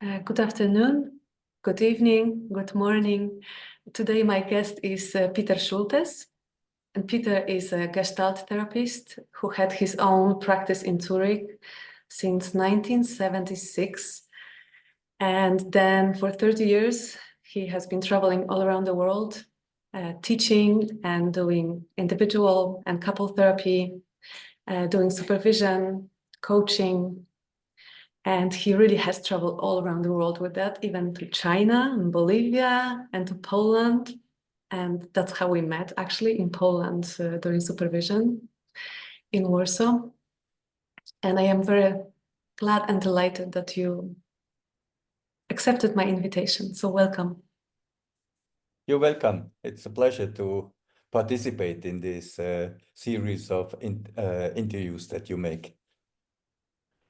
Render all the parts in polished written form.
Good afternoon, good evening, good morning. Today my guest is Peter Schulthess, and Peter is a Gestalt therapist who had his own practice in Zurich since 1976. And then for 30 years, he has been traveling all around the world, teaching and doing individual and couple therapy, doing supervision, coaching. And he really has traveled all around the world with that, even to China and Bolivia and to Poland. And that's how we met, actually, in Poland during supervision in Warsaw. And I am very glad and delighted that you accepted my invitation. So welcome. You're welcome. It's a pleasure to participate in this series of interviews that you make.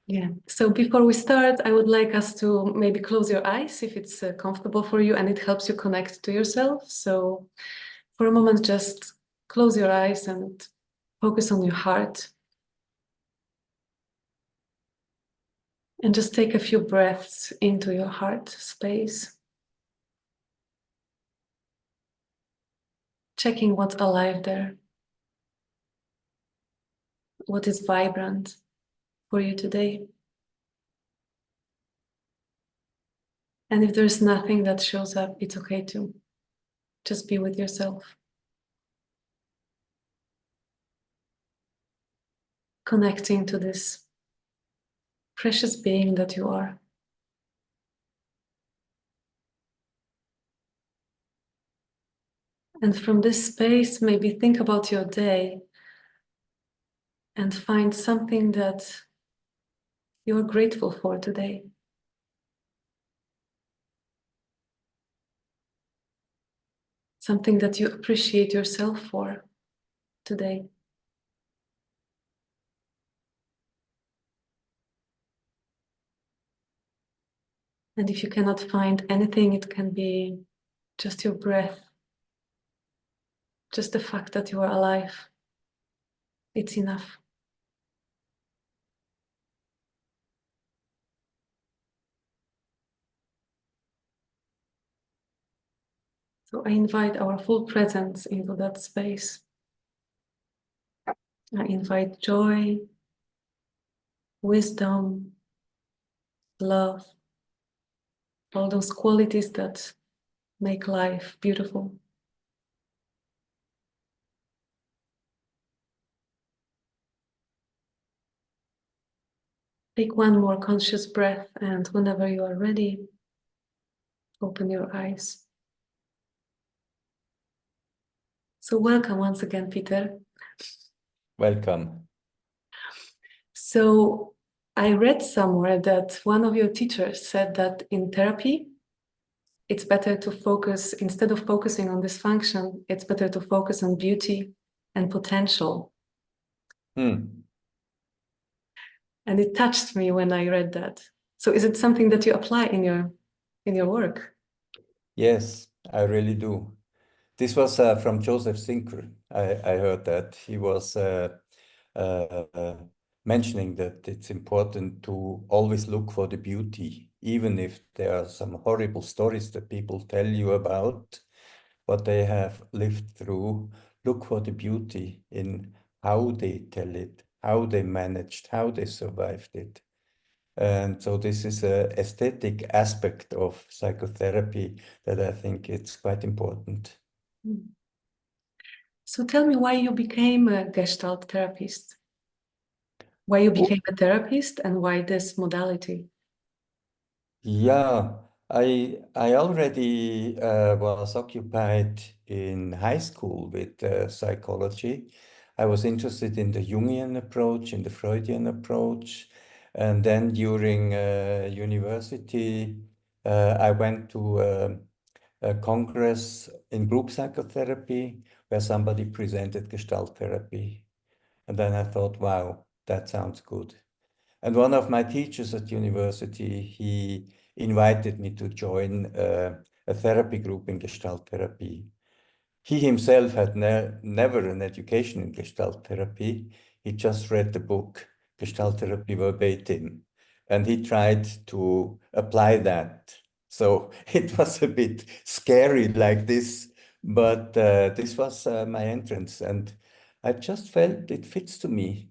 Yeah. So before we start, I would like us to maybe close your eyes if it's comfortable for you and it helps you connect to yourself. So for a moment, just close your eyes and focus on your heart. And just take a few breaths into your heart space. Checking what's alive there. What is vibrant for you today. And if there's nothing that shows up, it's okay to just be with yourself. Connecting to this precious being that you are. And from this space, maybe think about your day and find something that you're grateful for today. Something that you appreciate yourself for today. And if you cannot find anything, it can be just your breath, just the fact that you are alive. It's enough. So I invite our full presence into that space. I invite joy, wisdom, love, all those qualities that make life beautiful. Take one more conscious breath, and whenever you are ready, open your eyes. So welcome once again, Peter. Welcome. So I read somewhere that one of your teachers said that in therapy, it's better to focus, instead of focusing on dysfunction, it's better to focus on beauty and potential. And it touched me when I read that. So is it something that you apply in your work? Yes, I really do. This was from Joseph Sinker. I heard that. He was mentioning that it's important to always look for the beauty, even if there are some horrible stories that people tell you about what they have lived through. Look for the beauty in how they tell it, how they managed, how they survived it. And so this is an aesthetic aspect of psychotherapy that I think it's quite important. So tell me why you became a Gestalt therapist, why you became a therapist and why this modality? Yeah, I already was occupied in high school with psychology. I was interested in the Jungian approach, in the Freudian approach. And then during university, I went to a congress in group psychotherapy where somebody presented Gestalt therapy. And then I thought, wow, that sounds good. And one of my teachers at university, he invited me to join a therapy group in Gestalt therapy. He himself had never an education in Gestalt therapy. He just read the book Gestalt Therapy verbatim. and he tried to apply that. So it was a bit scary like this, but this was my entrance, and I just felt it fits to me.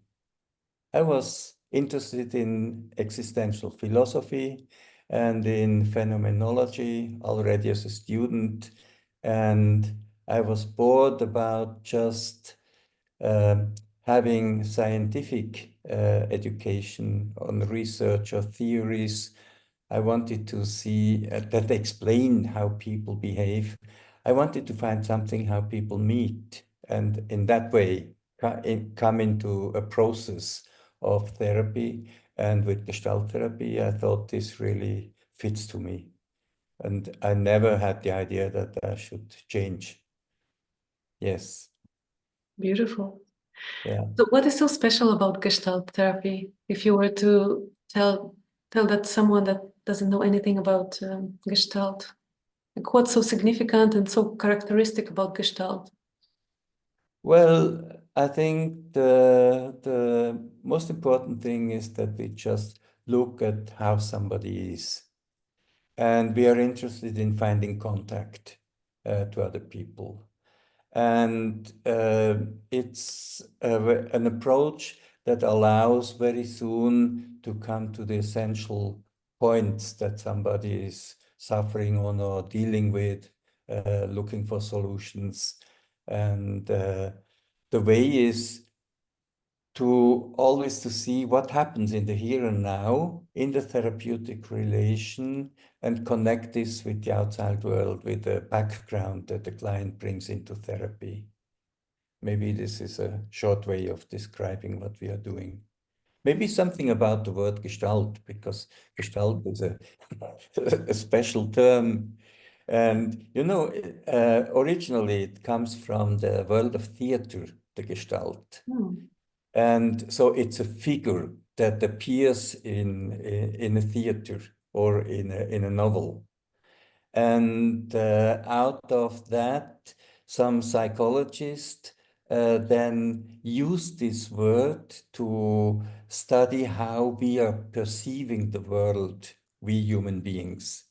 I was interested in existential philosophy and in phenomenology already as a student, and I was bored about just um, having scientific education on research or theories. I wanted to see that explain how people behave. I wanted to find something how people meet, and in that way come into a process of therapy. And with Gestalt therapy, I thought this really fits to me. And I never had the idea that I should change. Yes. Beautiful. Yeah. So what is so special about Gestalt therapy? If you were to tell that someone that doesn't know anything about Gestalt, like what's so significant and so characteristic about Gestalt? Well, I think the most important thing is that we just look at how somebody is, and we are interested in finding contact to other people. And it's an approach that allows very soon to come to the essential points that somebody is suffering on or dealing with, looking for solutions. And the way is to always to see what happens in the here and now in the therapeutic relation and connect this with the outside world, with the background that the client brings into therapy. Maybe this is a short way of describing what we are doing. Maybe something about the word Gestalt, because Gestalt is a special term. And, you know, originally it comes from the world of theater, the Gestalt. Hmm. And so it's a figure that appears in a theater or in a novel. And out of that, some psychologists then use this word to study how we are perceiving the world, we human beings.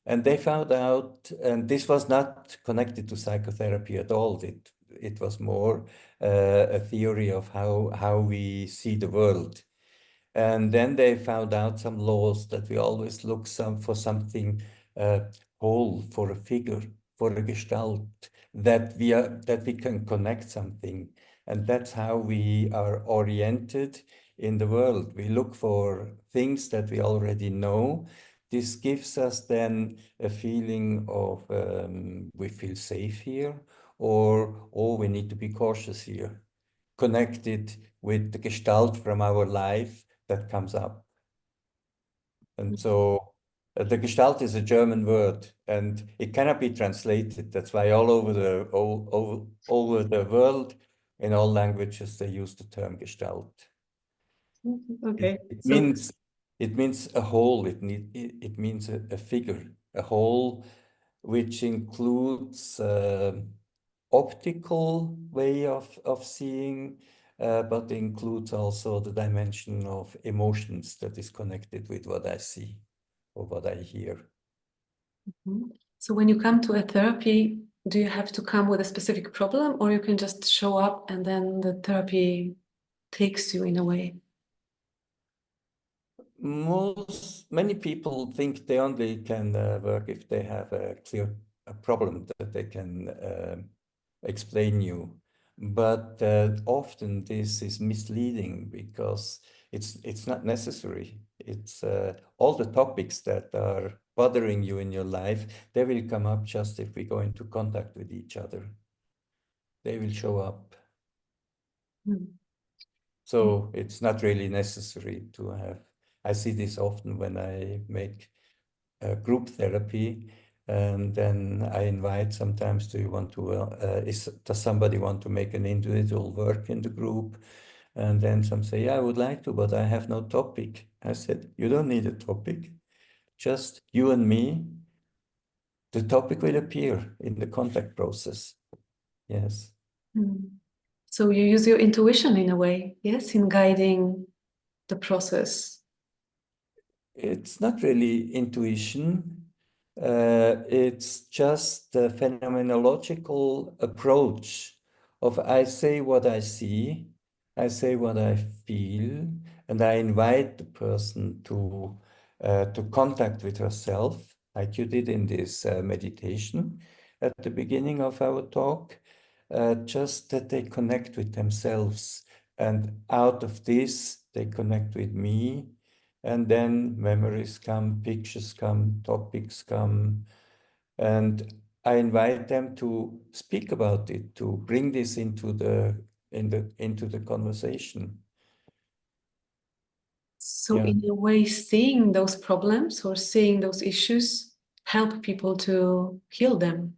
And they found out, and this was not connected to psychotherapy at all. It was more a theory of how we see the world. And then they found out some laws that we always look for something uh, whole, for a figure, for a gestalt, that we can connect something. And that's how we are oriented in the world. We look for things that we already know. This gives us then a feeling of we feel safe here, or oh, we need to be cautious here, connected with the gestalt from our life that comes up. And so the Gestalt is a German word, and it cannot be translated. That's why all over the world, in all languages, they use the term Gestalt. Okay. It So means a whole. It means a figure, a whole, which includes optical way of seeing, but includes also the dimension of emotions that is connected with what I see or what I hear. mhm. So when you come to a therapy, do you have to come with a specific problem, or you can just show up and then the therapy takes you in a way? Many people think they only can work if they have a clear problem that they can explain you. But often this is misleading because it's not necessary. It's all the topics that are bothering you in your life, they will come up just if we go into contact with each other. They will show up. Mm. So it's not really necessary to have. I see this often when I make group therapy, and then I invite sometimes, do you want to, does somebody want to make an individual work in the group? And then some say, yeah, I would like to, but I have no topic. I said, you don't need a topic, just you and me. The topic will appear in the contact process. Yes. Mm. So you use your intuition in a way, yes, in guiding the process. it's not really intuition. It's just a phenomenological approach of I say what I see, I say what I feel, and I invite the person to contact with herself, like you did in this meditation at the beginning of our talk, just that they connect with themselves. And out of this, they connect with me. And then memories come, pictures come, topics come. And I invite them to speak about it, to bring this into the conversation. So Yeah. in a way, seeing those problems or seeing those issues help people to heal them.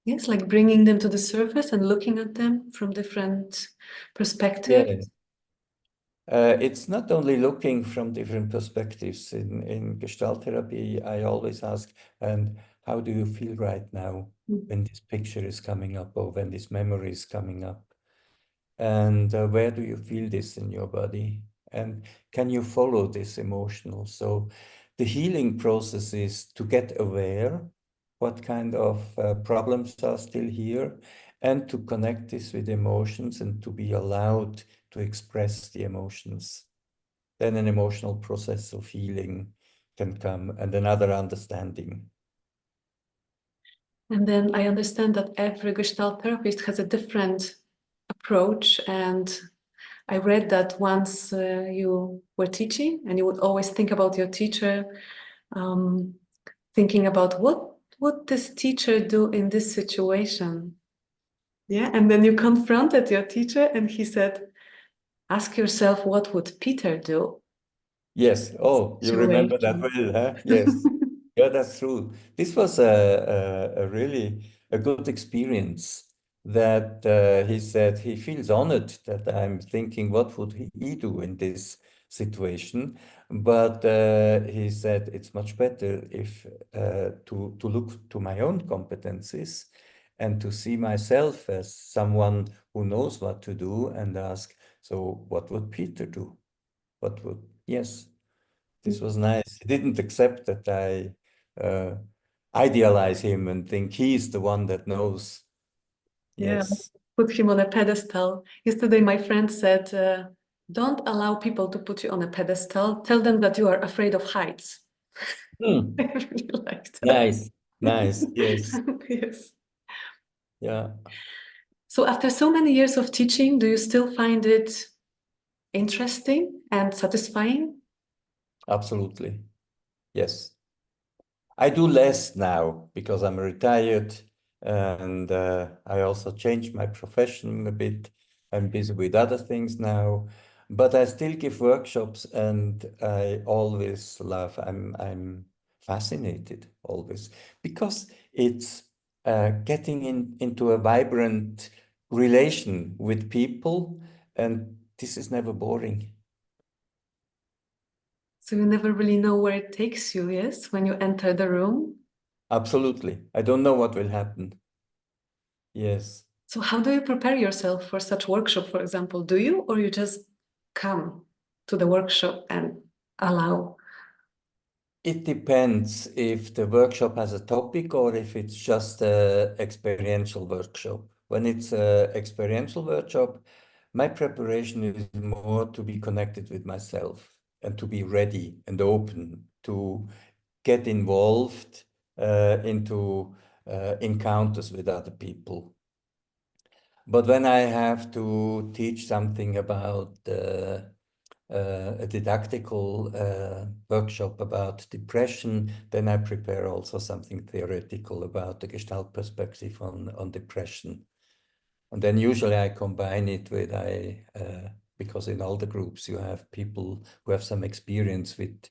Yes, like bringing them to the surface and looking at them from different perspectives. Yeah. It's not only looking from different perspectives. In Gestalt therapy, I always ask, and how do you feel right now when this picture is coming up or when this memory is coming up? And where do you feel this in your body? And can you follow this emotional? So the healing process is to get aware what kind of problems are still here and to connect this with emotions and to be allowed to express the emotions. Then an emotional process of healing can come and another understanding. And then I understand that every Gestalt therapist has a different approach. And I read that once you were teaching and you would always think about your teacher, um, thinking about what would this teacher do in this situation? Yeah. And then you confronted your teacher and he said, ask yourself, what would Peter do? Yes. Oh, you remember that Situation. well, huh? Yes. Yeah, that's true. This was a really a good experience that he said he feels honored that I'm thinking what would he do in this situation. But he said it's much better if to look to my own competencies and to see myself as someone who knows what to do and ask, so what would Peter do? What would, yes, this was nice. He didn't accept that I idealize him and think he's the one that knows. Yeah, Yes. put him on a pedestal. Yesterday, my friend said, don't allow people to put you on a pedestal. Tell them that you are afraid of heights. Hmm. I really like that. Nice. Nice. Yes. Yes. Yeah, So after so many years of teaching, do you still find it interesting and satisfying? absolutely. Yes. I do less now because I'm retired and I also changed my profession a bit. I'm busy with other things now, but I still give workshops and I always love, I'm fascinated always because it's getting into a vibrant relation with people and this is never boring. So you never really know where it takes you, yes, when you enter the room. Absolutely. I don't know what will happen. Yes. So how do you prepare yourself for such workshop, for example? Do you, or you just come to the workshop and allow? It depends if the workshop has a topic or if it's just a experiential workshop. When it's a experiential workshop, my preparation is more to be connected with myself and to be ready and open to get involved into encounters with other people. But when I have to teach something about a didactical workshop about depression, then I prepare also something theoretical about the Gestalt perspective on depression. And then usually I combine it with because in all the groups you have people who have some experience with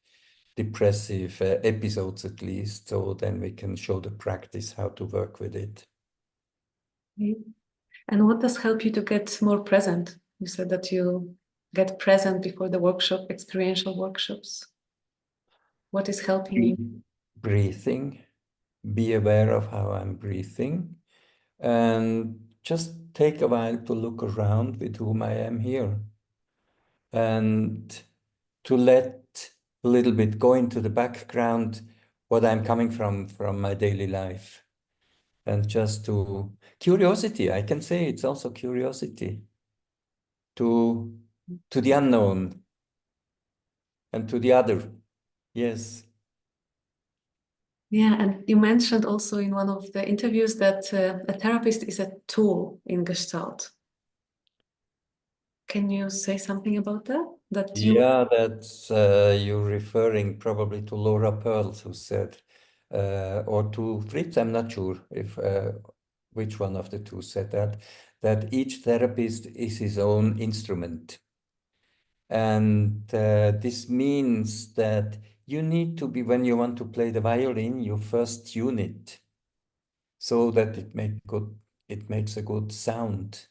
depressive episodes at least, so then we can show the practice how to work with it. Okay. And what does help you to get more present? You said that you get present before the workshop, experiential workshops. What is helping you? Breathing, be aware of how I'm breathing, and just take a while to look around with whom I am here and to let a little bit go into the background, what I'm coming from my daily life. And just to curiosity, I can say it's also curiosity to the unknown and to the other. Yes. Yeah, and you mentioned also in one of the interviews that a therapist is a tool in Gestalt. Can you say something about that? That you Yeah, that's you're referring probably to Laura Pearls, who said, or to Fritz, I'm not sure if which one of the two said that each therapist is his own instrument. And this means that you need to be, when you want to play the violin, you first tune it so that it makes a good sound.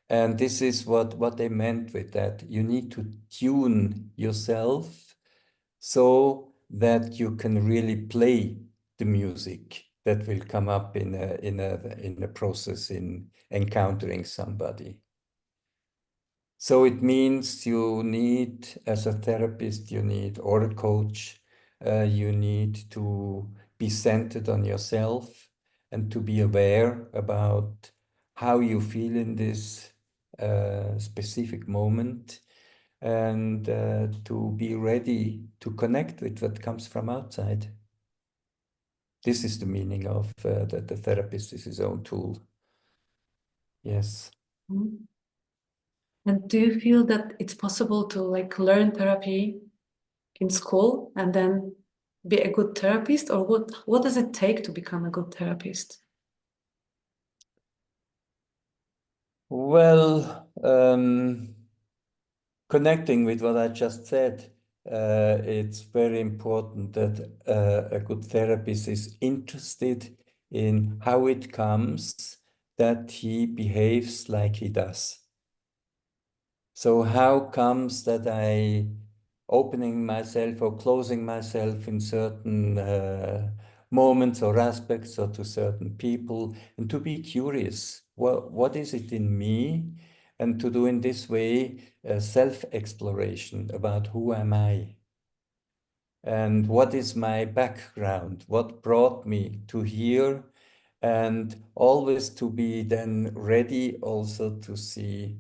And this is what they meant with that. You need to tune yourself so that you can really play the music that will come up in a process in encountering somebody. So it means you need, as a therapist, you need, or a coach, you need to be centered on yourself and to be aware about how you feel in this specific moment, and to be ready to connect with what comes from outside. This is the meaning of that the therapist is his own tool. Yes. Mhm. And do you feel that it's possible to like learn therapy in school and then be a good therapist, or what does it take to become a good therapist? Well, connecting with what I just said, it's very important that a good therapist is interested in how it comes that he behaves like he does. So how comes that I opening myself or closing myself in certain moments or aspects or to certain people, and to be curious, what is it in me? And to do in this way self-exploration about who am I? And what is my background? What brought me to here? And always to be then ready also to see,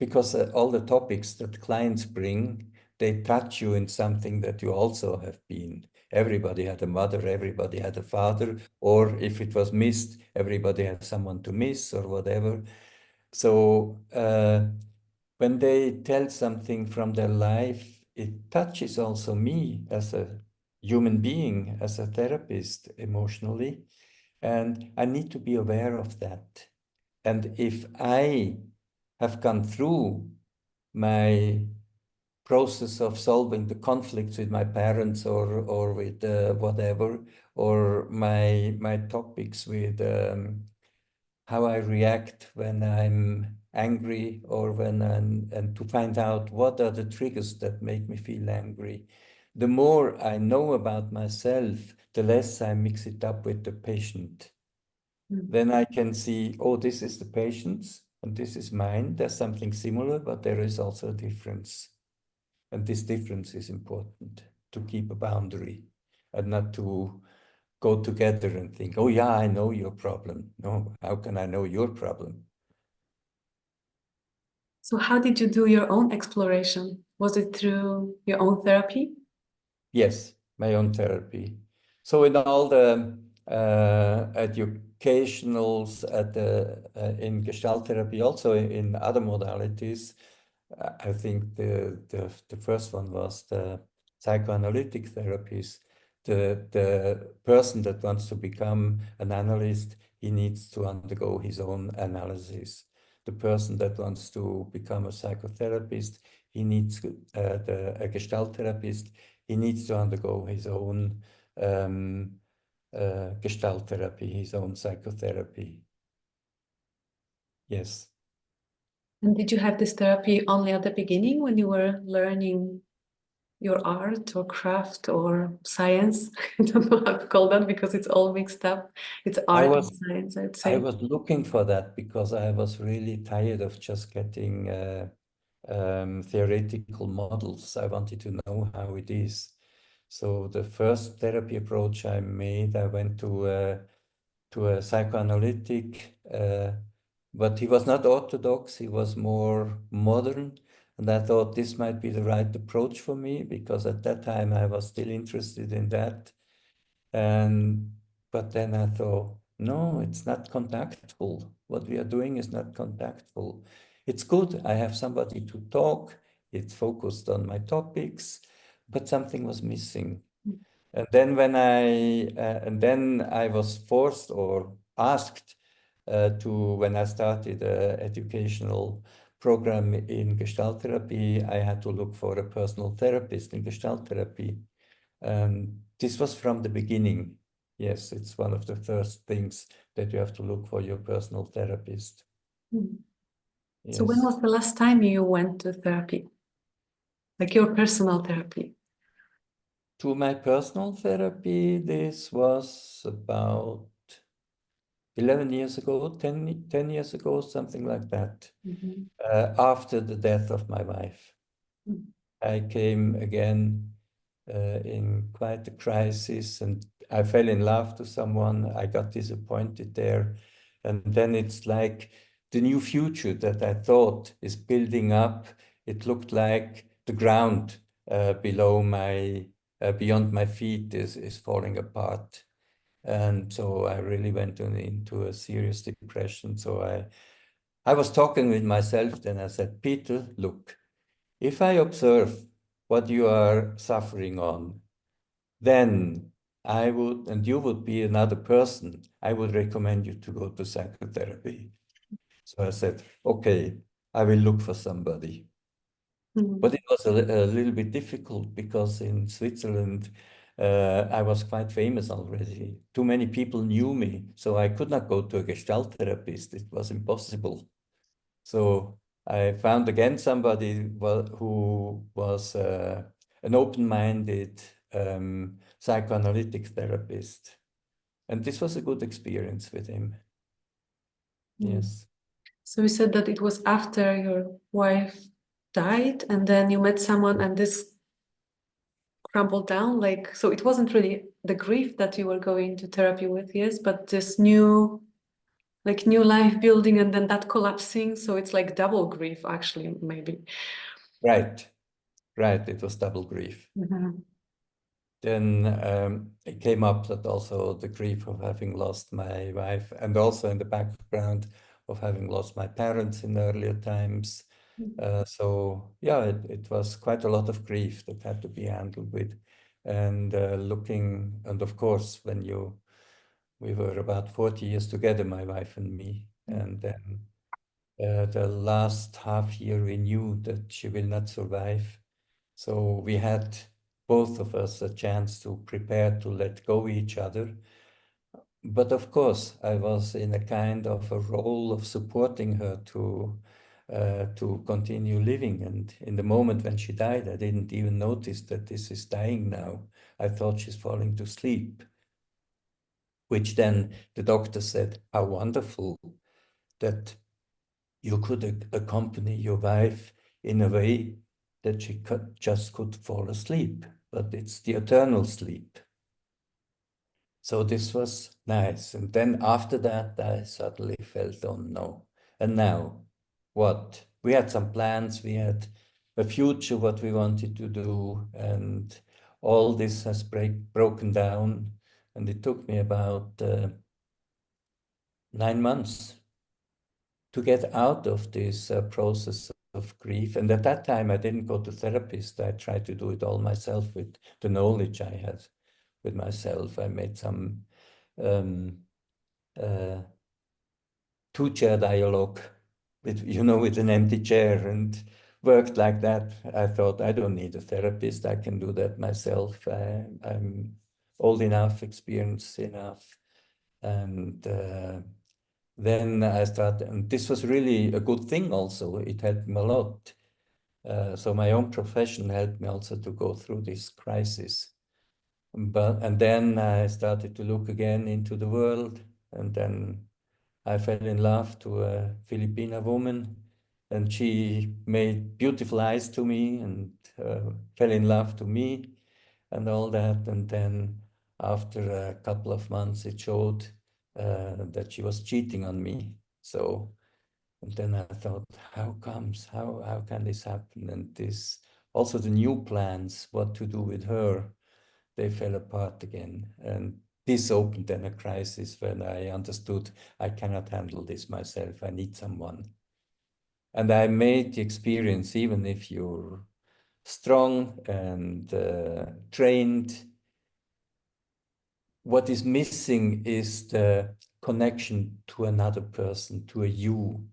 because all the topics that clients bring, they touch you in something that you also have been. Everybody had a mother, everybody had a father, or if it was missed, everybody had someone to miss or whatever. So when they tell something from their life, it touches also me as a human being, as a therapist emotionally, and I need to be aware of that. And if I have gone through my process of solving the conflicts with my parents or with whatever, or my topics with how I react when I'm angry or and to find out what are the triggers that make me feel angry. The more I know about myself, the less I mix it up with the patient. Then I can see, oh, this is the patient's and this is mine. There's something similar, but there is also a difference. And this difference is important, to keep a boundary and not to go together and think, oh yeah, I know your problem. No, how can I know your problem? So how did you do your own exploration? Was it through your own therapy? Yes, my own therapy. So in all the educationals at in Gestalt therapy, also in other modalities, I think the first one was the psychoanalytic therapies. The person that wants to become an analyst, he needs to undergo his own analysis. The person that wants to become a psychotherapist, he needs a Gestalt therapist, he needs to undergo his own Gestalt therapy, his own psychotherapy. Yes. And did you have this therapy only at the beginning when you were learning your art or craft or science? I don't know how to call that because it's all mixed up. It's I art and was science, I'd I say. was looking for that because I was really tired of just getting theoretical models. I wanted to know how it is. So the first therapy approach I made, I went to a psychoanalytic, but he was not orthodox, he was more modern. And I thought this might be the right approach for me because at that time I was still interested in that. And but then I thought, no, it's not contactful. What we are doing is not contactful. It's good. I have somebody to talk. It's focused on my topics, but something was missing. And then and then I was forced or asked when I started an educational program in Gestalt Therapy, I had to look for a personal therapist in Gestalt Therapy. This was from the beginning. Yes, it's one of the first things that you have to look for your personal therapist. Mm. So when Yes. was the last time you went to therapy? Like your personal therapy? To my personal therapy, this was about 11 years ago, 10 years ago, something like that, after the death of my wife. Mm. I came again in quite a crisis and I fell in love to someone. I got disappointed there. And then it's like the new future that I thought is building up. It looked like the ground below beyond my feet is falling apart. And so I really went into a serious depression. So I was talking with myself, then I said, Peter, look, if I observe what you are suffering on, then I would, and you would be another person, I would recommend you to go to psychotherapy. So I said, okay, I will look for somebody. But it was a little bit difficult because in Switzerland, I was quite famous already. Too many people knew me, so I could not go to a Gestalt therapist. It was impossible. So I found again somebody who was an open-minded psychoanalytic therapist. And this was a good experience with him. Yes. So you said that it was after your wife died, and then you met someone, and this crumbled down. Like, so it wasn't really the grief that you were going to therapy with, yes, but this new, like new life building, and then that collapsing. So it's like double grief, actually, maybe. Right. Right. It was double grief. Then it came up that also the grief of having lost my wife, and also in the background of having lost my parents in earlier times. So yeah, it was quite a lot of grief that had to be handled with. And and of course, we were about 40 years together, my wife and me. And then the last half year we knew that she will not survive. So we had both of us a chance to prepare to let go each other. But of course, I was in a kind of a role of supporting her to continue living. And in the moment when she died, I didn't even notice that this is dying now. I thought she's falling to sleep, which then the doctor said, how wonderful that you could accompany your wife in a way that she could fall asleep, but it's the eternal sleep. So this was nice. And then after that, I suddenly felt, oh no. And now what? We had some plans, we had a future, what we wanted to do, and all this has broken down. And it took me about 9 months to get out of this process of grief. And at that time, I didn't go to therapist. I tried to do it all myself with the knowledge I had with myself. I made some uh, two-chair dialogue with an empty chair and worked like that. I thought, I don't need a therapist. I can do that myself. I'm old enough, experienced enough. And then I started, and this was really a good thing also. It helped me a lot. So my own profession helped me also to go through this crisis. And then I started to look again into the world, and then I fell in love to a Filipina woman, and she made beautiful eyes to me and fell in love to me. and all that. And then after a couple of months, it showed that she was cheating on me. So, and then I thought, how comes? How can this happen? And this also the new plans, what to do with her, they fell apart again. And this opened then a crisis when I understood I cannot handle this myself. I need someone. And I made the experience, even if you're strong and trained, what is missing is the connection to another person, to a you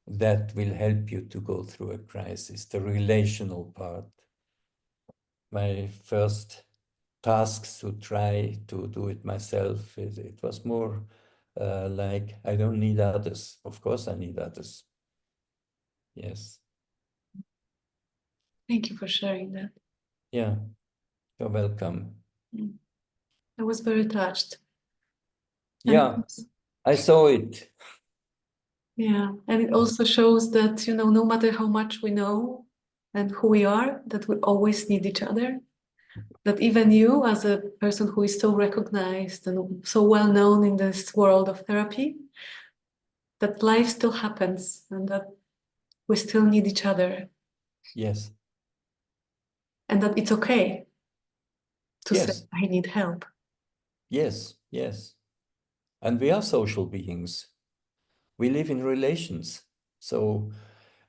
that will help you to go through a crisis, the relational part. My first tasks to try to do it myself, it was more like, I don't need others. Of course I need others. Yes. Thank you for sharing that. Yeah, you're welcome. I was very touched. Yeah, I saw it. Yeah, and it also shows that, no matter how much we know and who we are, that we always need each other. That even you, as a person who is so recognized and so well known in this world of therapy, that life still happens and that we still need each other. Yes. And that it's okay to say, Yes. I need help. Yes. Yes. And we are social beings. We live in relations. So,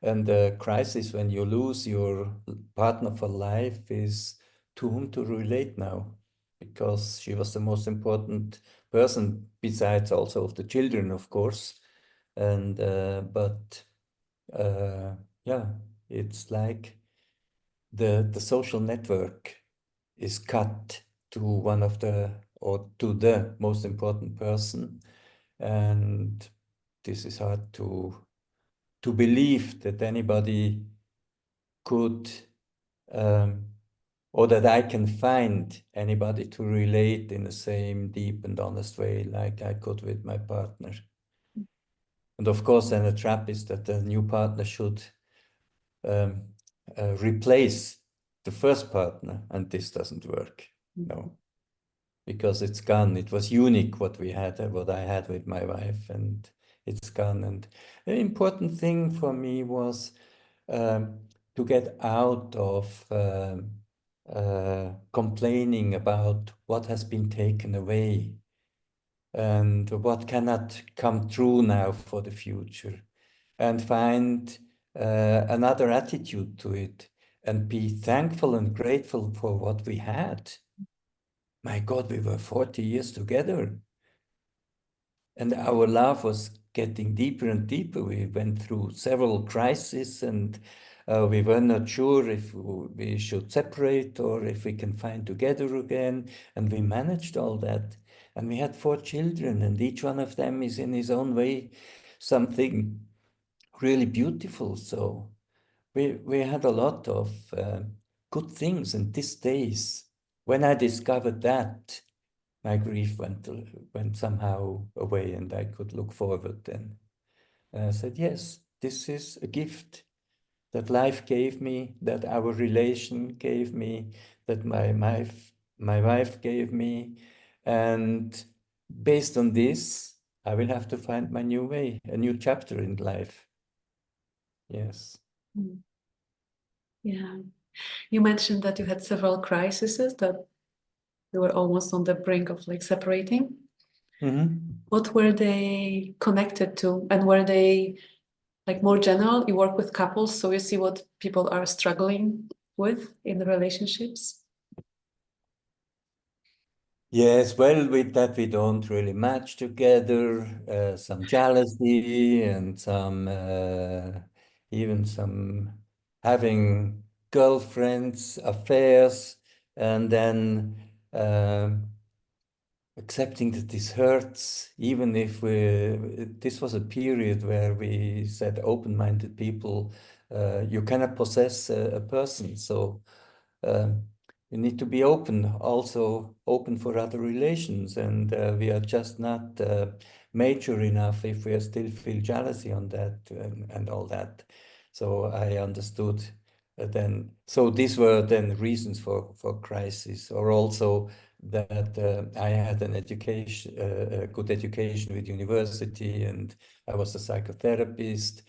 and the crisis when you lose your partner for life is to whom to relate now, because she was the most important person, besides also of the children, of course. And yeah, it's like the social network is cut to one of the, or to the most important person. And this is hard to believe that anybody could, or that I can find anybody to relate in the same deep and honest way like I could with my partner. And of course, then the trap is that the new partner should replace the first partner, and this doesn't work. No, because it's gone. It was unique what we had, what I had with my wife, and it's gone. And an important thing for me was to get out of complaining about what has been taken away and what cannot come true now for the future, and find another attitude to it and be thankful and grateful for what we had. My God, we were 40 years together. And our love was getting deeper and deeper. We went through several crises, and we were not sure if we should separate or if we can find together again. And we managed all that. And we had 4 children, and each one of them is in his own way something really beautiful. So we had a lot of good things. And these days, when I discovered that, my grief went somehow away, and I could look forward then. And I said, yes, this is a gift that life gave me, that our relation gave me, that my wife gave me. And based on this, I will have to find my new way, a new chapter in life. Yes. Yeah. You mentioned that you had several crises, that you were almost on the brink of like separating. What were they connected to? And were they like more general? You work with couples, so you see what people are struggling with in the relationships. Yes, well, with that we don't really match together. Some jealousy and some even some having girlfriends, affairs, and then accepting that this hurts, even if this was a period where we said open-minded people, you cannot possess a person, so you need to be open, also open for other relations, and we are just not mature enough if we still feel jealousy on that and all that. So I understood then, so these were then reasons for crisis, or also that I had an education, a good education with university, and I was a psychotherapist.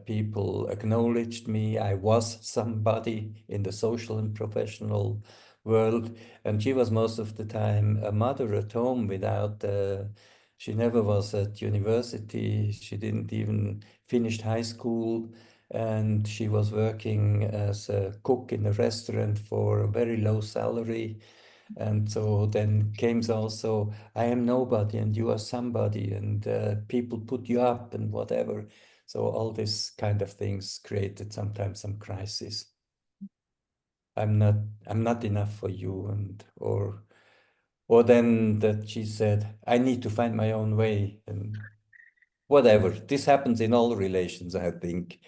People acknowledged me. I was somebody in the social and professional world, and she was most of the time a mother at home without. She never was at university. She didn't even finish high school, and she was working as a cook in a restaurant for a very low salary. And so then came also, I am nobody and you are somebody, and people put you up and whatever. So all these kind of things created sometimes some crisis. I'm not enough for you, and or then that she said, I need to find my own way, and whatever. This happens in all relations, I think,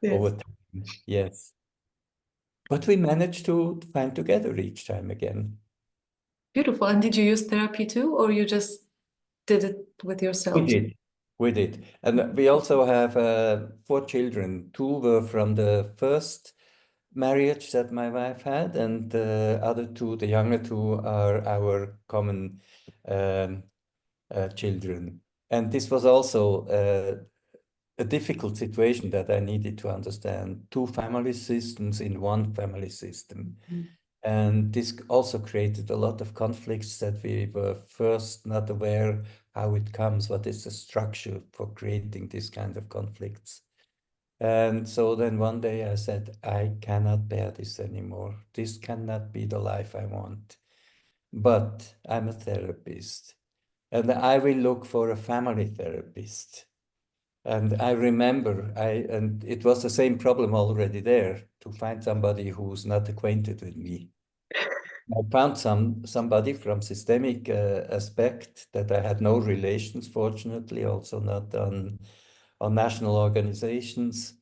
over Yes. time. Yes. But we managed to find together each time again. Beautiful. And did you use therapy too, or you just did it with We yourself? did. We did. And we also have 4 children. 2 were from the first marriage that my wife had, and the other 2, the younger 2, are our common um, children. And this was also a difficult situation that I needed to understand 2 family systems in one family system. Mm. And this also created a lot of conflicts that we were first not aware how it comes, what is the structure for creating this kind of conflicts. And so then one day I said, I cannot bear this anymore. This cannot be the life I want. But I'm a therapist, and I will look for a family therapist. And I remember, and it was the same problem already there, to find somebody who's not acquainted with me. I found somebody from systemic aspect that I had no relations, fortunately, also not on national organizations.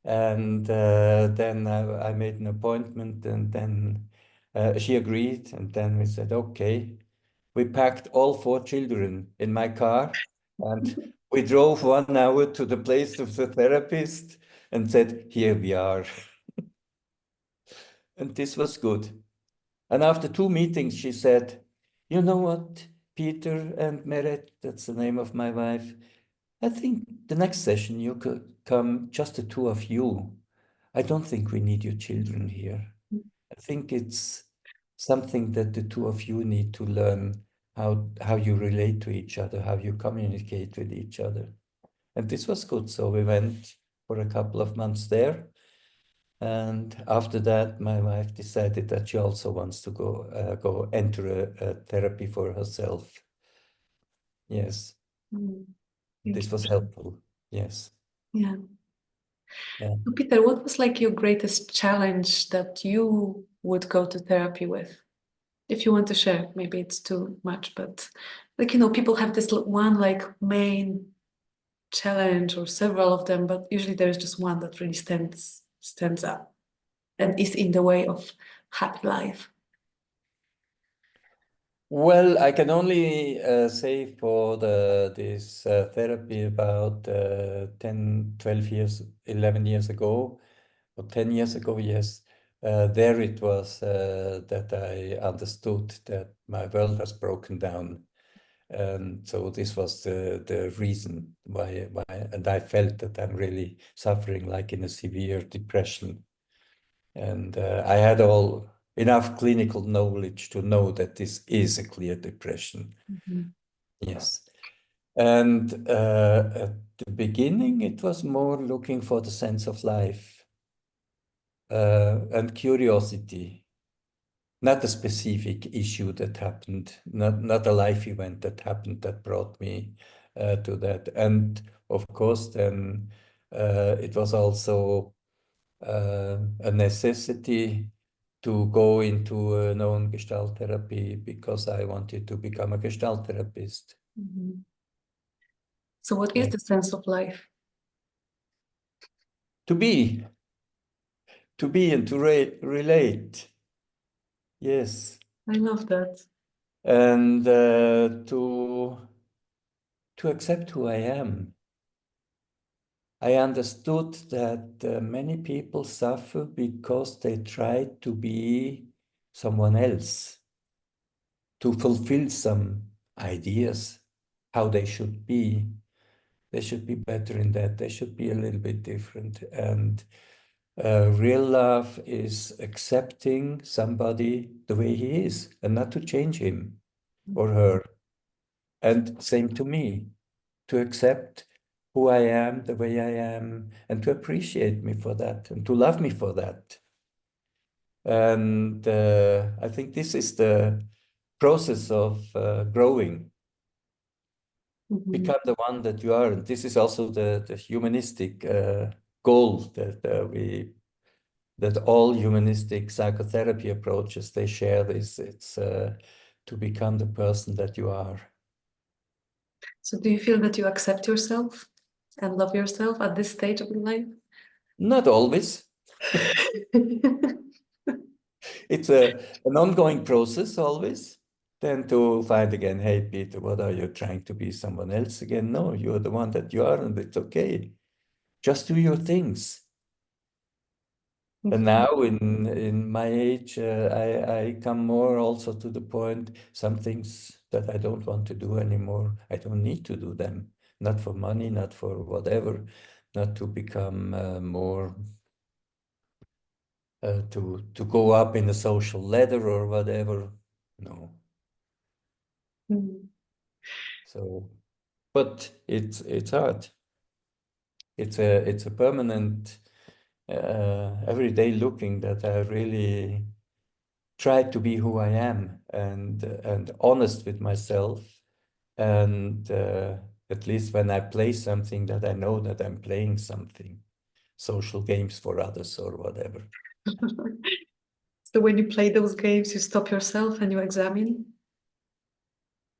And then I made an appointment, and then she agreed, and then we said, okay. We packed all 4 children in my car, and we drove 1 hour to the place of the therapist and said, here we are. And this was good. And after 2 meetings, she said, you know what, Peter and Meret, that's the name of my wife, I think the next session you could come, just the 2 of you. I don't think we need your children here. I think it's something that the 2 of you need to learn how you relate to each other, how you communicate with each other. And this was good. So we went for a couple of months there. And after that, my wife decided that she also wants to go enter a therapy for herself. Yes, Mm. this was helpful. Yes. Yeah. Yeah. So Peter, what was like your greatest challenge that you would go to therapy with? If you want to share, maybe it's too much, but like, people have this one like main challenge or several of them, but usually there's just one that really stands up and is in the way of happy life. Well, I can only say for this therapy about 10, 12 years, 11 years ago, or 10 years ago, yes. There it was that I understood that my world has broken down. And so this was the reason why, and I felt that I'm really suffering like in a severe depression. And I had all enough clinical knowledge to know that this is a clear depression. Mhm. Yes. And at the beginning, it was more looking for the sense of life and curiosity, not a specific issue that happened, not a life event that happened that brought me to that. And of course, then it was also a necessity to go into a known Gestalt therapy because I wanted to become a Gestalt therapist. Mhm. So what is Yeah. the sense of life? To be, and to relate. Yes. I love that. And to accept who I am. I understood that many people suffer because they try to be someone else, to fulfill some ideas, how they should be. They should be better in that. They should be a little bit different. And real love is accepting somebody the way he is and not to change him or her. And same to me, to accept who I am, the way I am, and to appreciate me for that and to love me for that. And I think this is the process of growing. Become the one that you are. And this is also the humanistic goal that all humanistic psychotherapy approaches, they share this. It's to become the person that you are. So do you feel that you accept yourself and love yourself at this stage of your life? Not always. It's an ongoing process always. Then to find again, hey, Peter, what are you trying to be someone else again? No, you're the one that you are, and it's okay. Just do your things. And now in my age, I come more also to the point, some things that I don't want to do anymore, I don't need to do them. Not for money, not for whatever, not to become more, to go up in a social ladder or whatever. No. So, but it's hard. It's a permanent, everyday looking that I really try to be who I am and honest with myself. And at least when I play something, that I know that I'm playing something, social games for others or whatever. So when you play those games, you stop yourself and you examine?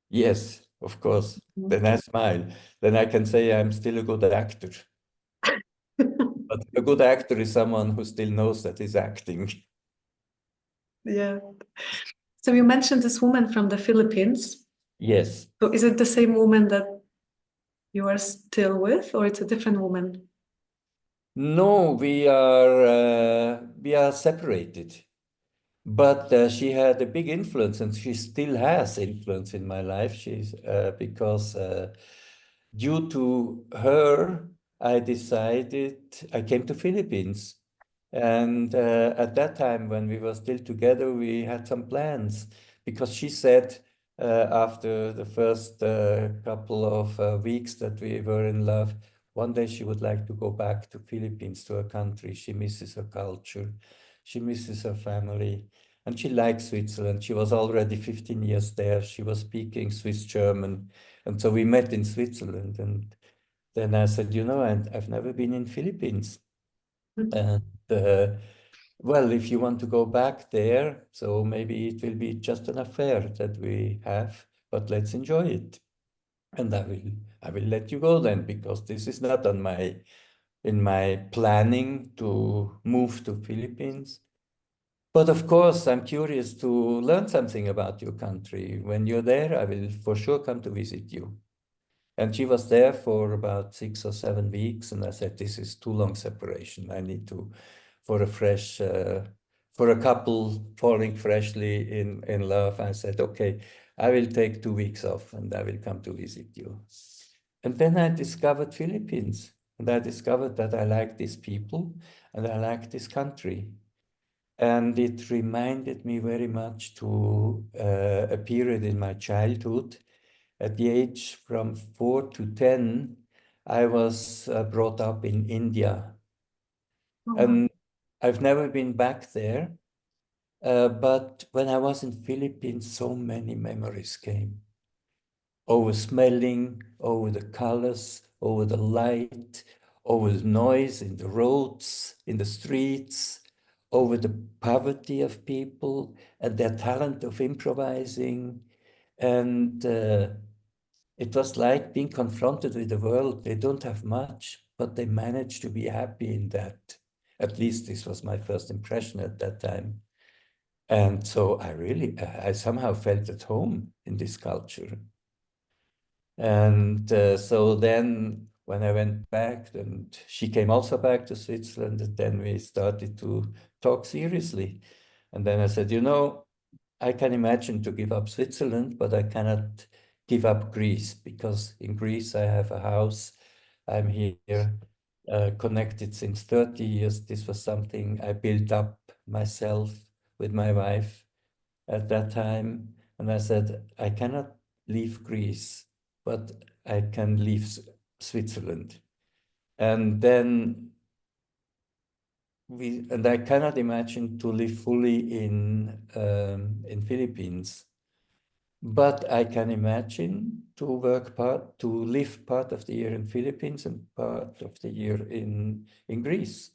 Yes, of course. Then I smile. Then I can say I'm still a good actor. But a good actor is someone who still knows that he's acting. Yeah. So you mentioned this woman from the Philippines. Yes. So is it the same woman that you are still with, or it's a different woman? No, we are separated. But she had a big influence, and she still has influence in my life. She's because due to her, I came to Philippines, and at that time when we were still together, we had some plans because she said after the first couple of weeks that we were in love, one day she would like to go back to Philippines, to her country. She misses her culture, she misses her family. And she likes Switzerland. She was already 15 years there. She was speaking Swiss German. And so we met in Switzerland. And then I said, I've never been in Philippines. And well, if you want to go back there, so maybe it will be just an affair that we have, but let's enjoy it. And I will let you go then, because this is not in my planning to move to Philippines. But of course, I'm curious to learn something about your country. When you're there, I will for sure come to visit you. And she was there for about 6 or 7 weeks. And I said, this is too long separation. I need to, for for a couple falling freshly in love, I said, okay, I will take 2 weeks off and I will come to visit you. And then I discovered Philippines. And I discovered that I like these people and I like this country. And it reminded me very much to a period in my childhood. At the age from 4 to 10, I was brought up in India. And I've never been back there. But when I was in Philippines, so many memories came. Over smelling, over the colors, over the light, over the noise in the roads, in the streets, over the poverty of people and their talent of improvising. And it was like being confronted with the world. They don't have much, but they manage to be happy in that. At least this was my first impression at that time. And so I somehow felt at home in this culture. And so then when I went back, and she came also back to Switzerland, and then we started to talk seriously. And then I said, you know, I can imagine to give up Switzerland, but I cannot give up Greece, because in Greece I have a house. I'm here connected since 30 years. This was something I built up myself with my wife at that time. And I said, I cannot leave Greece, but I can leave Switzerland. And then I cannot imagine to live fully in Philippines, but I can imagine to live part of the year in Philippines and part of the year in Greece.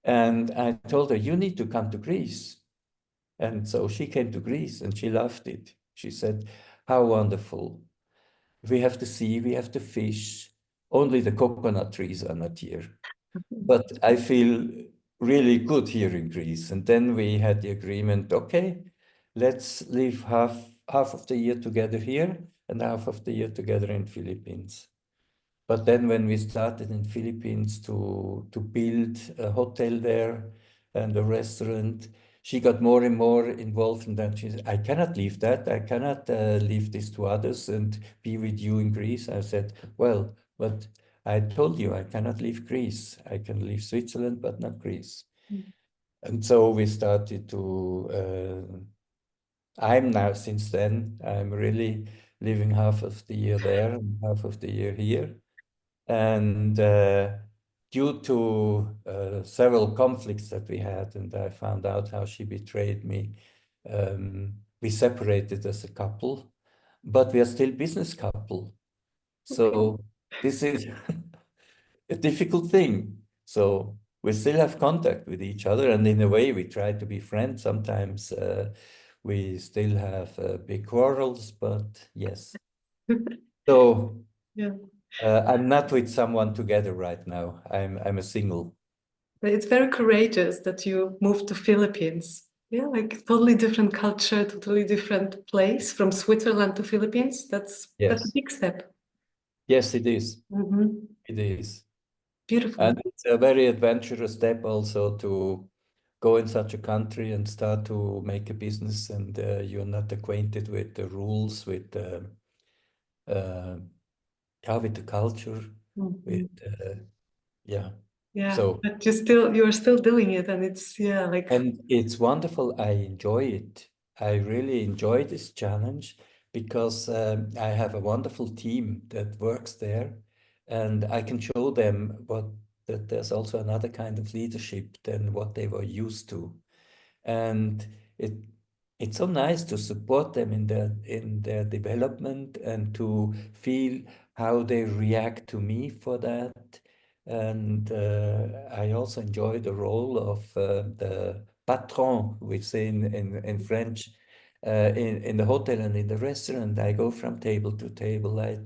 And I told her, you need to come to Greece. And so she came to Greece and she loved it. She said, how wonderful. We have the sea, we have the fish. Only the coconut trees are not here. But I feel really good here in Greece. And then we had the agreement, okay, let's live half of the year together here and half of the year together in Philippines. But then when we started in Philippines to build a hotel there and a restaurant, she got more and more involved in that. She said, I cannot leave that. I cannot leave this to others and be with you in Greece. I said, well, but I told you I cannot leave Greece. I can leave Switzerland, but not Greece. Mm. And so we started to, I'm now, since then, I'm really living half of the year there and half of the year here. And due to several conflicts that we had, and I found out how she betrayed me, we separated as a couple, but we are still business couple. So this is a difficult thing. So we still have contact with each other, and in a way we try to be friends. Sometimes we still have big quarrels, but yes. So Yeah. I'm not with someone together right now. I'm a single. But it's very courageous that you moved to Philippines. Yeah, like totally different culture, totally different place from Switzerland to Philippines. That's a Yes. big step. Yes, it is. Hmm. It is. Beautiful. And it's a very adventurous step also to go in such a country and start to make a business, and you're not acquainted with the rules, uh, yeah, with the culture, with Mhm. yeah. Yeah, So, but you're still doing it, and it's yeah, like and it's wonderful. I enjoy it. I really enjoy this challenge because I have a wonderful team that works there, and I can show them that there's also another kind of leadership than what they were used to. And it it's so nice to support them in their development and to feel how they react to me for that. And I also enjoy the role of the patron, we say in French, in the hotel and in the restaurant. I go from table to table. I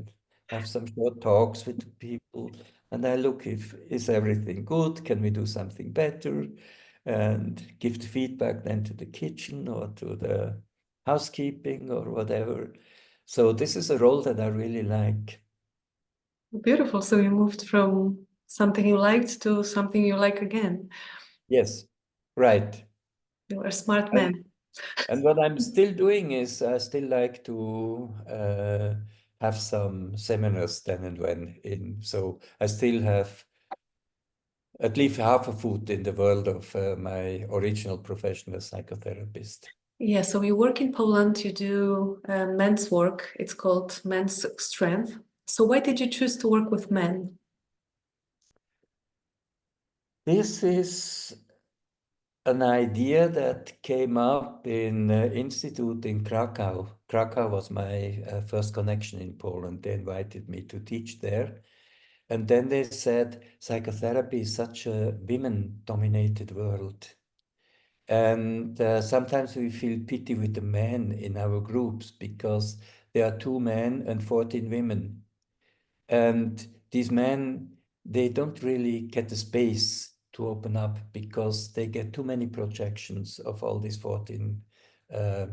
have some short talks with the people, and I look if is everything good? Can we do something better? And give the feedback then to the kitchen or to the housekeeping or whatever. So this is a role that I really like. beautiful. So you moved from something you liked to something you like again. Yes, right. You're a smart And, man. and what I'm still doing is I still like to have some seminars then and when in. So I still have at least half a foot in the world of my original profession as psychotherapist. Yeah, so you work in Poland, you do men's work. It's called men's strength. So why did you choose to work with men? This is an idea that came up in institute in Krakow. Krakow was my first connection in Poland. They invited me to teach there. And then they said, psychotherapy is such a women-dominated world. And sometimes we feel pity with the men in our groups because there are 2 men and 14 women. And these men, they don't really get the space to open up because they get too many projections of all these 14 uh,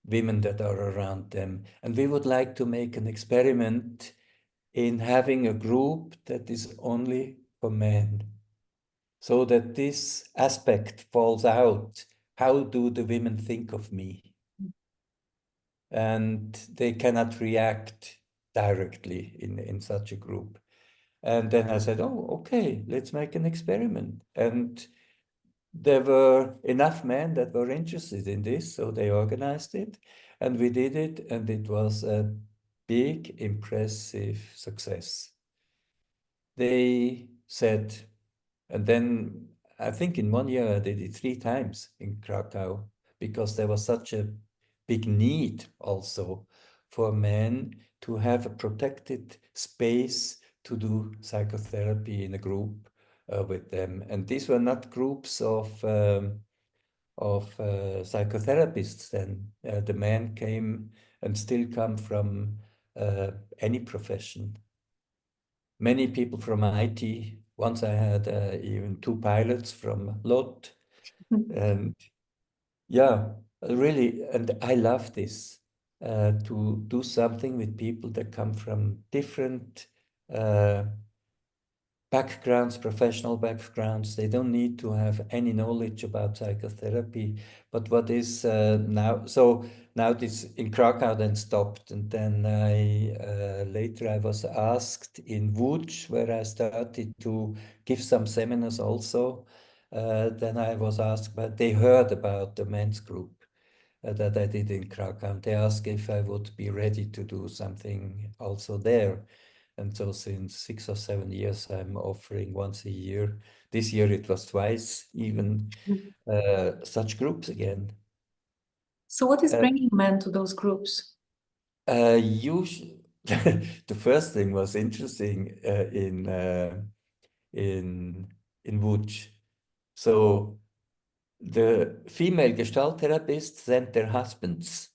women that are around them. And we would like to make an experiment in having a group that is only for men, so that this aspect falls out. How do the women think of me? And they cannot react directly in such a group. And then I said, oh, okay, let's make an experiment. And there were enough men that were interested in this, so they organized it, and we did it, and it was a big, impressive success. They said, and then I think in 1 year I did it 3 times in Krakow, because there was such a big need also for men to have a protected space to do psychotherapy in a group with them. And these were not groups of psychotherapists then. The men came and still come from any profession. Many people from IT. Once I had even 2 pilots from Lot. And yeah, really, and I love this, to do something with people that come from different backgrounds, professional backgrounds. They don't need to have any knowledge about psychotherapy. But what is now, so now this in Krakow then stopped. And then later I was asked in Łódź, where I started to give some seminars also. Then I was asked, but they heard about the men's group that I did in Krakow. They asked if I would be ready to do something also there. And so since 6 or 7 years, I'm offering once a year. This year it was twice, even such groups again. So what is Uh, bringing men to those groups? the first thing was interesting in Łódź. So the female Gestalt therapists sent their husbands.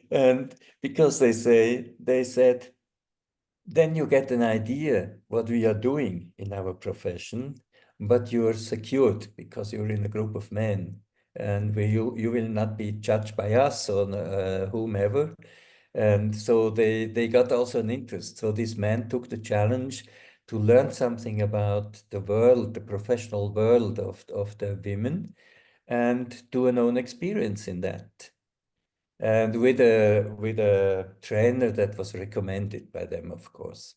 And because they said, then you get an idea what we are doing in our profession, but you are secured because you're in a group of men, and you will not be judged by us or whomever. And so they got also an interest. So this man took the challenge to learn something about the world, the professional world of the women, and do an own experience in that. And with a trainer that was recommended by them, of course.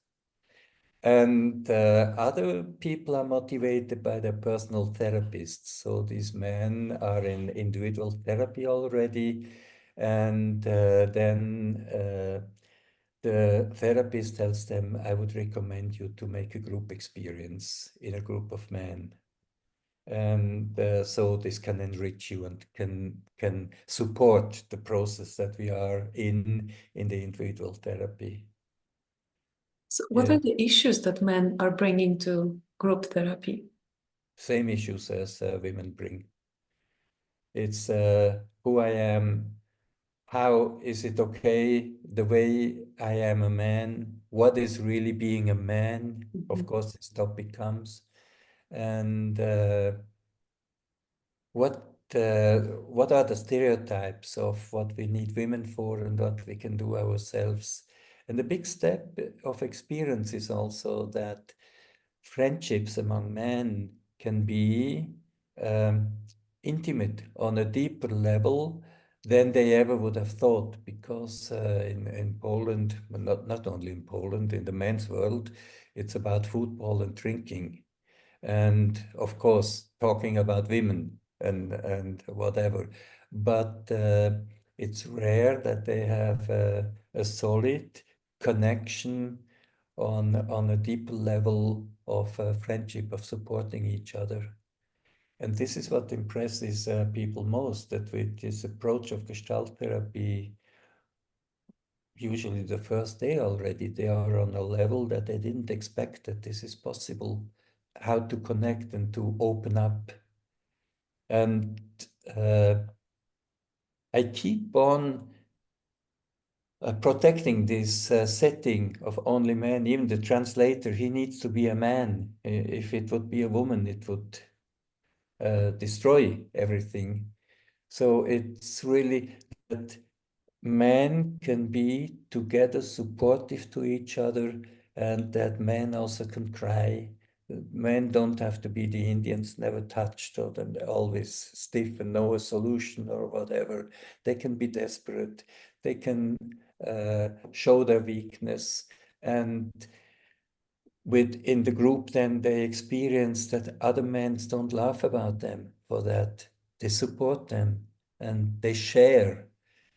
And other people are motivated by their personal therapists. So these men are in individual therapy already. And then the therapist tells them, I would recommend you to make a group experience in a group of men. And so this can enrich you and can support the process that we are in the individual therapy. So what Yeah. are the issues that men are bringing to group therapy? Same issues as women bring. It's who I am, how is it okay, the way I am a man, what is really being a man, of course this topic comes, and what are the stereotypes of what we need women for and what we can do ourselves. And the big step of experience is also that friendships among men can be intimate on a deeper level than they ever would have thought, because in Poland, not only in Poland, in the men's world, it's about football and drinking. And of course, talking about women and whatever. But it's rare that they have a solid connection on a deeper level of friendship, of supporting each other. And this is what impresses people most, that with this approach of Gestalt therapy, usually the first day already, they are on a level that they didn't expect that this is possible, how to connect and to open up. And I keep on protecting this setting of only men. Even the translator, he needs to be a man. If it would be a woman, it would destroy everything. So it's really that men can be together supportive to each other, and that men also can cry. Men don't have to be the Indians, never touched, or then always stiff and know a solution or whatever. They can be desperate. They can show their weakness. And within the group, then they experience that other men don't laugh about them for that. They support them and they share.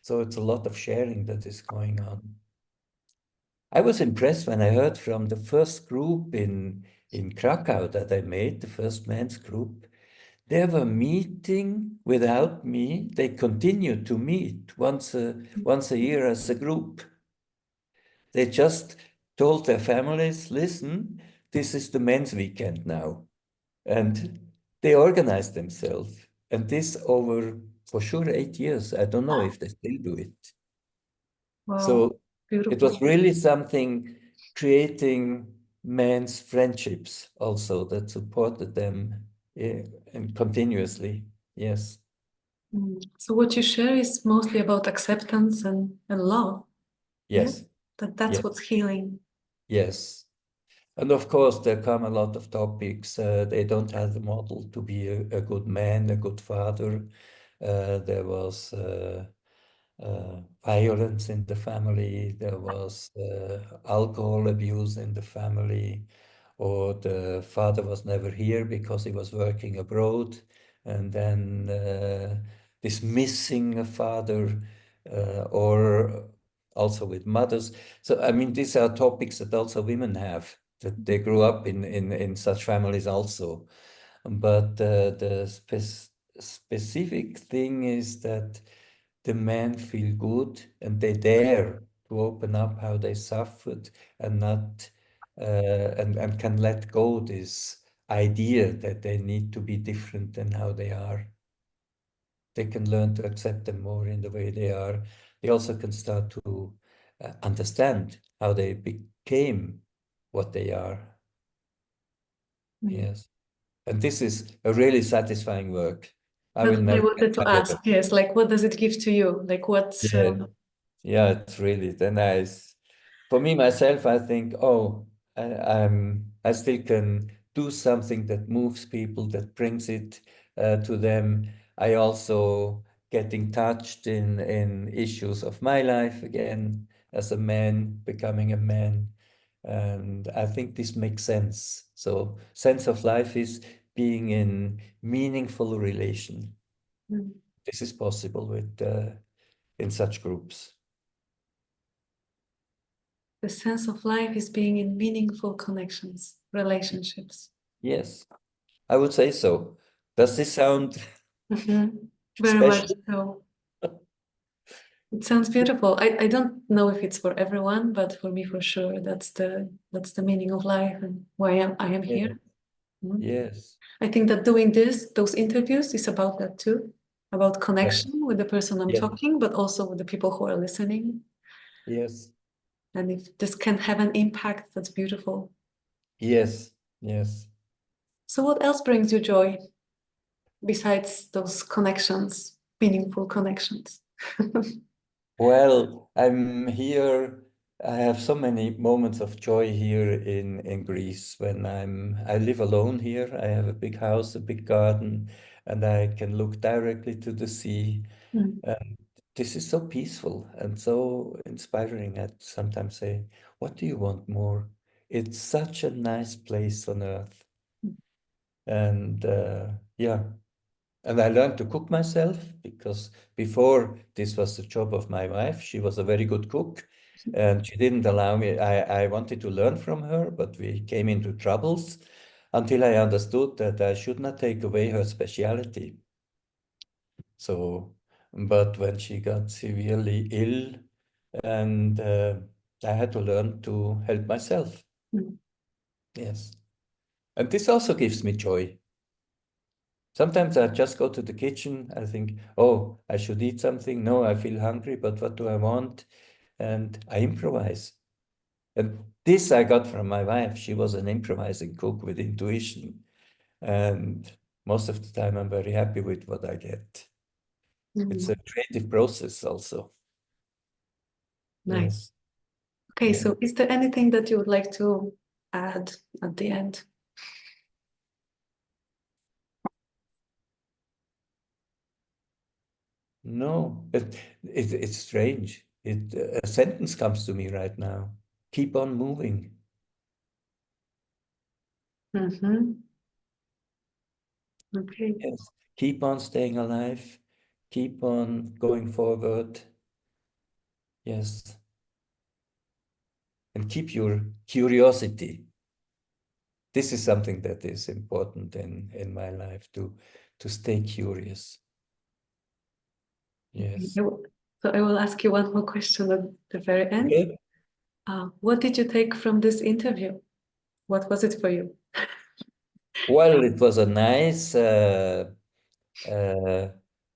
So it's a lot of sharing that is going on. I was impressed when I heard from the first group in Krakow that I made, the first men's group. They were meeting without me. They continued to meet once a year as a group. They just told their families, listen, this is the men's weekend now. And they organized themselves. And this over, for sure, 8 years. I don't know if they still do it. Wow, So it was beautiful. really something creating men's friendships also that supported them and continuously. Yes. So what you share is mostly about acceptance and love. Yeah, Yes. that's Yes. what's healing. Yes. And of course, there come a lot of topics. They don't have the model to be a good man, a good father. There was violence in the family. There was alcohol abuse in the family, or the father was never here because he was working abroad. And then this missing a father, or also with mothers. So, I mean, these are topics that also women have, that they grew up in such families also. But the specific thing is that the men feel good and they dare to open up how they suffered and not and can let go this idea that they need to be different than how they are. They can learn to accept them more in the way they are. They also can start to understand how they became what they are. Mm. Yes. And this is a really satisfying work. I That's will what I never get wanted to tired ask. of Yes, like what does it give to you? Like what's it. Yeah, it's really the nice. For me myself, I think, oh, I still can do something that moves people, that brings it to them. I also getting touched in issues of my life again as a man, becoming a man. And I think this makes sense. So sense of life is being in meaningful relation. Mm. This is possible with in such groups. The sense of life is being in meaningful connections, relationships. Yes, I would say so. Does this sound Mhm. Very much special? so. It sounds beautiful. I don't know if it's for everyone, but for me for sure, that's the meaning of life and why I am Yeah. here. Mhm. Yes. I think that doing those interviews is about that too, about Yes. connection with the person I'm Yes. talking, but also with the people who are listening. Yes. And if this can have an impact, that's beautiful. Yes. Yes. So what else brings you joy besides those connections, meaningful connections? Well, I'm here. I have so many moments of joy here in Greece when I live alone here. I have a big house, a big garden, and I can look directly to the sea. Mm. And this is so peaceful and so inspiring. I sometimes say, what do you want more? It's such a nice place on earth. And yeah, and I learned to cook myself because before this was the job of my wife. She was a very good cook and she didn't allow me. I wanted to learn from her, but we came into troubles until I understood that I should not take away her specialty. So, but when she got severely ill, and I had to learn to help myself. Mm. Yes. And this also gives me joy. Sometimes I just go to the kitchen. I think, oh, I should eat something. No, I feel hungry, but what do I want? And I improvise. And this I got from my wife. She was an improvising cook with intuition. And most of the time, I'm very happy with what I get. It's a creative process also. Nice. Yes. Okay, Yeah. so is there anything that you would like to add at the end? No, it's strange. A sentence comes to me right now. Keep on moving. Okay. Yes. Keep on staying alive. Keep on going forward. Yes. And keep your curiosity. This is something that is important in my life to stay curious. Yes. So I will ask you one more question at the very end. Okay. What did you take from this interview? What was it for you? Well, it was a nice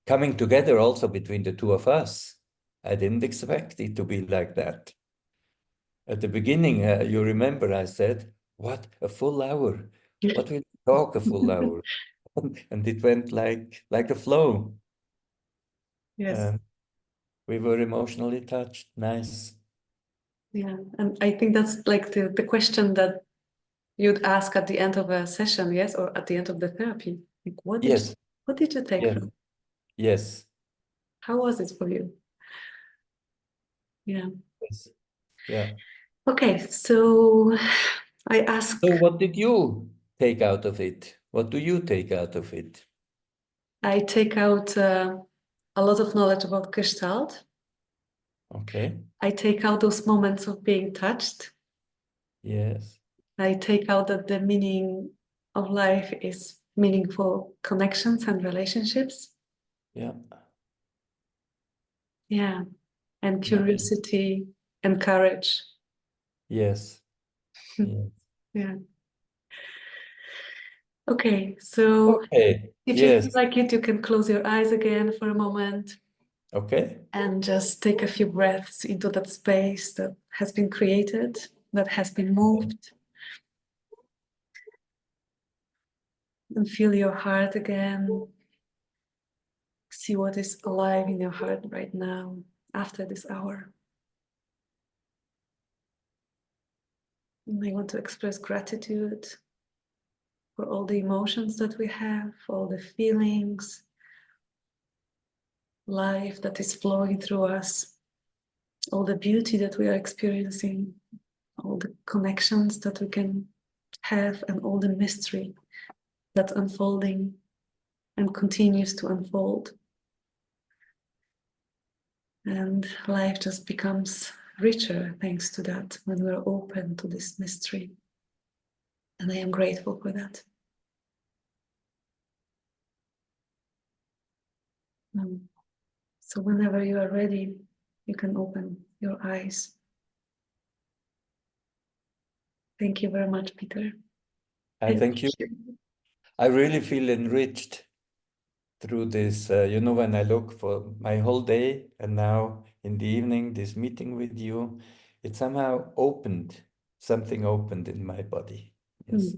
coming together also between the two of us. I didn't expect it to be like that. At the beginning, you remember I said, what, a full hour? What will we talk a full hour? And it went like a flow. Yes. We were emotionally touched. Nice. Yeah. And I think that's like the question that you'd ask at the end of a session, yes, or at the end of the therapy. Like, Yes. what did you take Yes. from? Yes. How was it for you? Yeah. Yes. Yeah. Okay, so I ask, So what did you take out of it? What do you take out of it? I take out a lot of knowledge about Gestalt. Okay. I take out those moments of being touched. Yes. I take out that the meaning of life is meaningful connections and relationships. Yeah. Yeah. And Nice. curiosity and courage. Yes. Yes. Yeah. Okay, so Okay. if you feel Yes. like it, you can close your eyes again for a moment Okay. and just take a few breaths into that space that has been created, that has been moved. And feel your heart again. See what is alive in your heart right now after this hour. And I want to express gratitude for all the emotions that we have, all the feelings, life that is flowing through us, all the beauty that we are experiencing, all the connections that we can have, and all the mystery that's unfolding and continues to unfold. And life just becomes richer thanks to that when we're open to this mystery. And I am grateful for that. So whenever you are ready, you can open your eyes. Thank you very much, Peter. I thank you. I really feel enriched through this. When I look for my whole day and now in the evening, this meeting with you, it somehow opened, something opened in my body. Yes.